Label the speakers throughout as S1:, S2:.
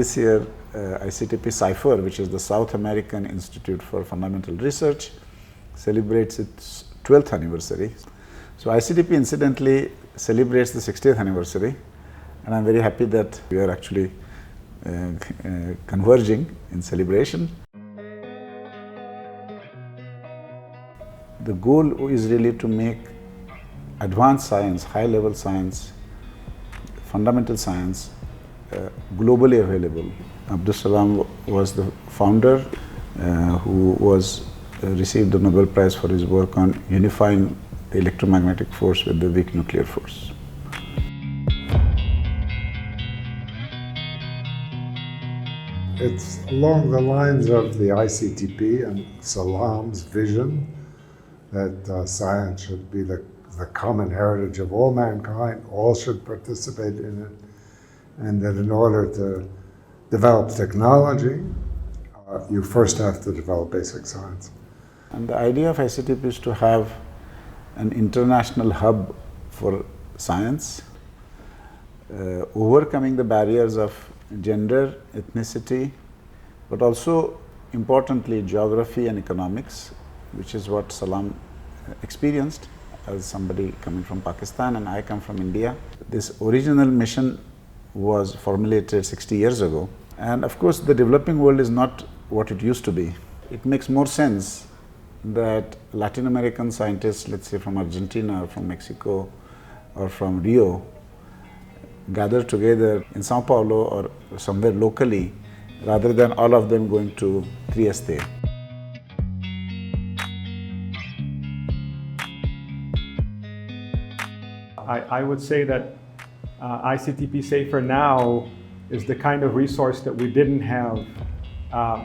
S1: this year ICTP CIFER, which is the South American Institute for Fundamental Research, celebrates its 12th anniversary. So ICTP incidentally celebrates the 60th anniversary, and I'm very happy that we are actually converging in celebration. The goal is really to make advanced science, high-level science, fundamental science, globally available. Abdus Salam was the founder who received the Nobel Prize for his work on unifying the electromagnetic force with the weak nuclear force.
S2: It's along the lines of the ICTP and Salam's vision that science should be the common heritage of all mankind, all should participate in it, and that in order to develop technology, you first have to develop basic science.
S1: And the idea of ICTP is to have an international hub for science, overcoming the barriers of gender, ethnicity, but also importantly geography and economics, which is what Salam experienced as somebody coming from Pakistan, and I come from India. This original mission was formulated 60 years ago, and of course the developing world is not what it used to be. It makes more sense that Latin American scientists, let's say from Argentina or from Mexico or from Rio, gather together in Sao Paulo or somewhere locally, rather than all of them going to Trieste.
S3: I would say that ICTP CIFER now is the kind of resource that we didn't have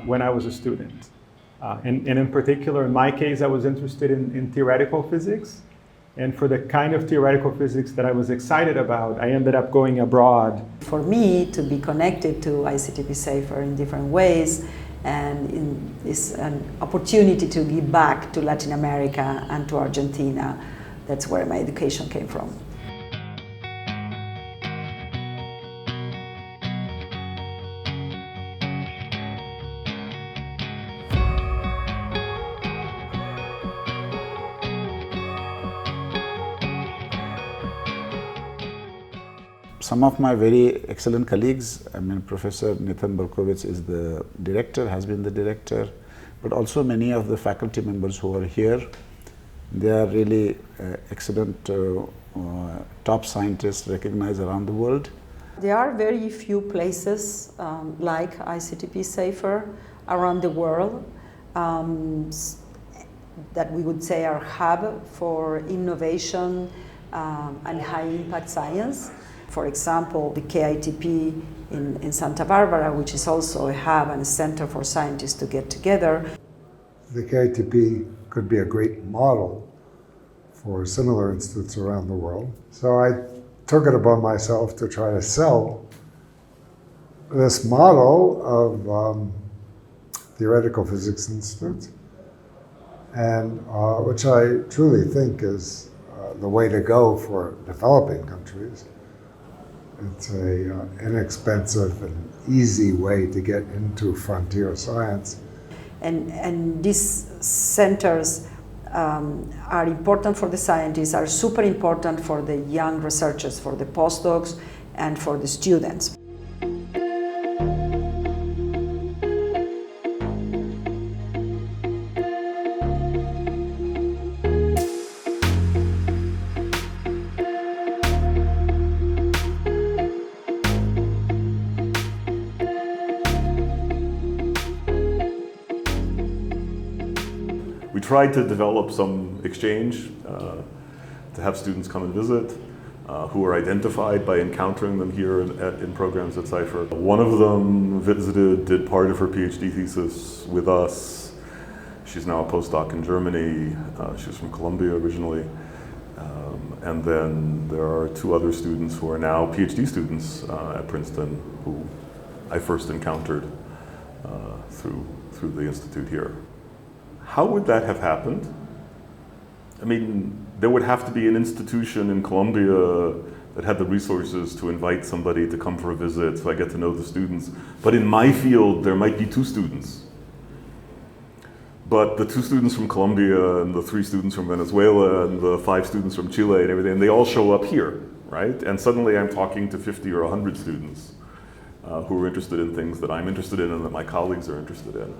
S3: when I was a student. And in particular, in my case, I was interested in theoretical physics. And for the kind of theoretical physics that I was excited about, I ended up going abroad.
S4: For me to be connected to ICTP CIFER in different ways and is an opportunity to give back to Latin America and to Argentina. That's where my education came from.
S1: Some of my very excellent colleagues, Professor Nathan Berkowitz is the director, has been the director, but also many of the faculty members who are here, they are really excellent top scientists recognized around the world.
S4: There are very few places like ICTP CIFER around the world that we would say are hub for innovation and high impact science. For example, the KITP in Santa Barbara, which is also a hub and a center for scientists to get together.
S2: The KITP could be a great model for similar institutes around the world. So I took it upon myself to try to sell this model of theoretical physics institutes, and which I truly think is the way to go for developing countries. It's an inexpensive and easy way to get into frontier science.
S4: And these centers are important for the scientists, are super important for the young researchers, for the postdocs, and for the students.
S5: We tried to develop some exchange to have students come and visit who are identified by encountering them here in programs at CIFER. One of them visited, did part of her PhD thesis with us. She's now a postdoc in Germany. She's from Columbia originally. And then there are two other students who are now PhD students at Princeton who I first encountered through the institute here. How would that have happened? I mean, there would have to be an institution in Columbia that had the resources to invite somebody to come for a visit, so I get to know the students. But in my field, there might be 2 students. But the 2 students from Colombia and the 3 students from Venezuela and the 5 students from Chile and everything, they all show up here, right? And suddenly I'm talking to 50 or 100 students who are interested in things that I'm interested in and that my colleagues are interested in.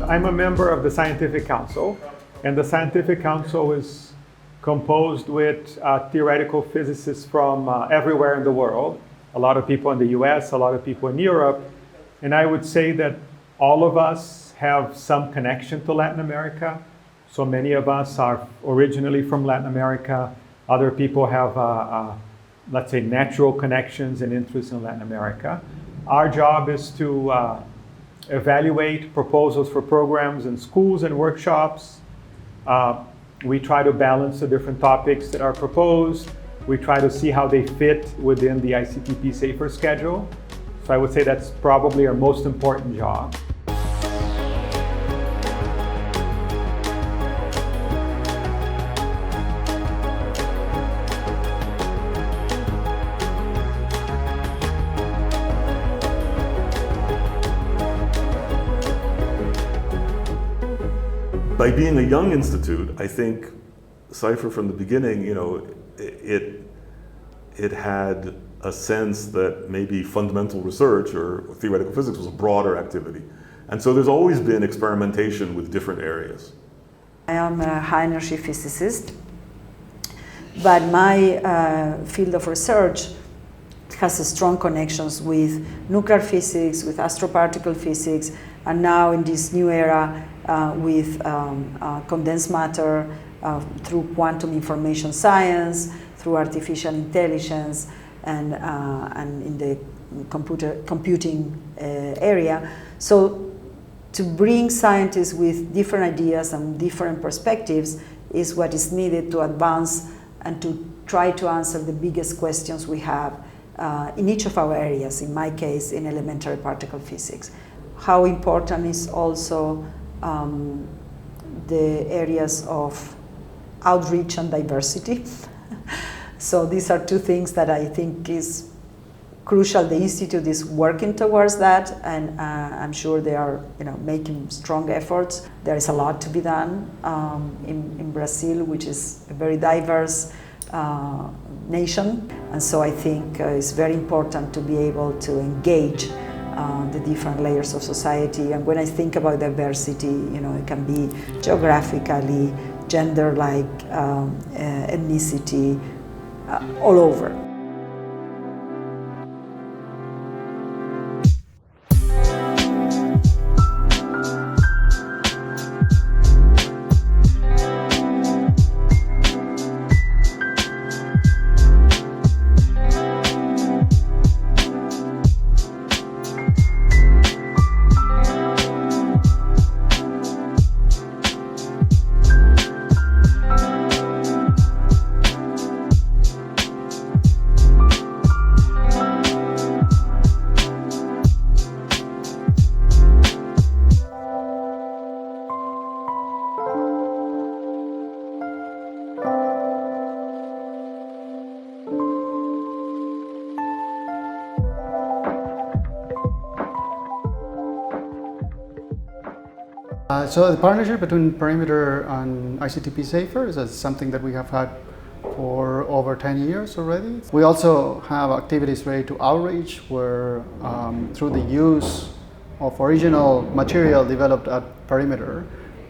S3: I'm a member of the Scientific Council, and the Scientific Council is composed with theoretical physicists from everywhere in the world. A lot of people in the US, a lot of people in Europe, and I would say that all of us have some connection to Latin America. So many of us are originally from Latin America. Other people have, let's say, natural connections and interests in Latin America. Our job is to evaluate proposals for programs in schools and workshops. We try to balance the different topics that are proposed. We try to see how they fit within the ICTP SAFER schedule. So I would say that's probably our most important job.
S5: By being a young institute, I think CIFER from the beginning, it had a sense that maybe fundamental research or theoretical physics was a broader activity. And so there's always been experimentation with different areas.
S4: I am a high energy physicist, but my field of research has strong connections with nuclear physics, with astroparticle physics, and now in this new era with condensed matter, through quantum information science, through artificial intelligence, and in the computing area. So to bring scientists with different ideas and different perspectives is what is needed to advance and to try to answer the biggest questions we have in each of our areas, in my case, in elementary particle physics. How important is also the areas of outreach and diversity. So these are 2 things that I think is crucial. The Institute is working towards that, and I'm sure they are making strong efforts. There is a lot to be done in Brazil, which is a very diverse nation, and so I think it's very important to be able to engage the different layers of society. And when I think about diversity, it can be geographically, gender-like, ethnicity, all over.
S6: So the partnership between Perimeter and ICTP SAFER is something that we have had for over 10 years already. We also have activities related to outreach where through the use of original material developed at Perimeter,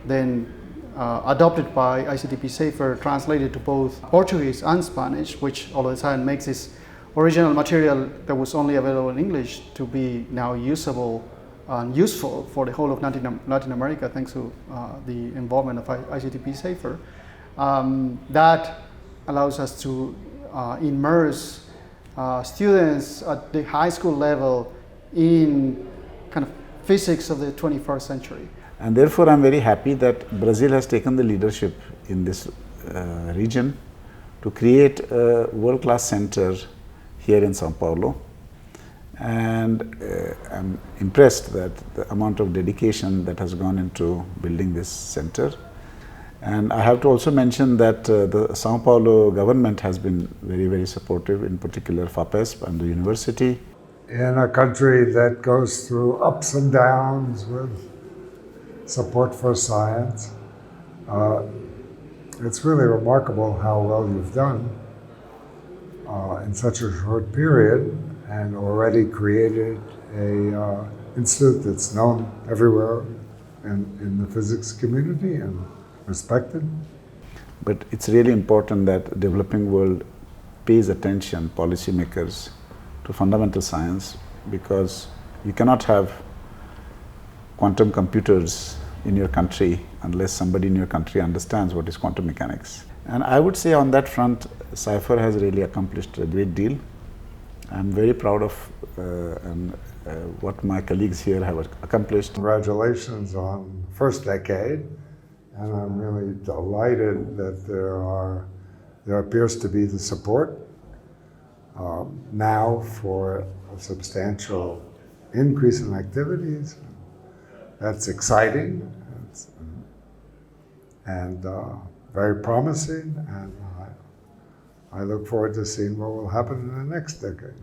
S6: then adopted by ICTP SAFER, translated to both Portuguese and Spanish, which all of a sudden makes this original material that was only available in English to be now usable and useful for the whole of Latin America, thanks to the involvement of ICTP SAFER. That allows us to immerse students at the high school level in kind of physics of the 21st century.
S1: And therefore, I'm very happy that Brazil has taken the leadership in this region to create a world-class center here in Sao Paulo. And I'm impressed that the amount of dedication that has gone into building this center. And I have to also mention that the Sao Paulo government has been very, very supportive, in particular FAPESP and the university.
S2: In a country that goes through ups and downs with support for science, it's really remarkable how well you've done in such a short period, and already created a institute that's known everywhere in the physics community and respected.
S1: But it's really important that the developing world pays attention, policymakers, to fundamental science, because you cannot have quantum computers in your country unless somebody in your country understands what is quantum mechanics. And I would say on that front, CIFAR has really accomplished a great deal. I'm very proud of what my colleagues here have accomplished.
S2: Congratulations on the first decade, and I'm really delighted that there appears to be the support now for a substantial increase in activities. That's exciting and very promising, and I look forward to seeing what will happen in the next decade.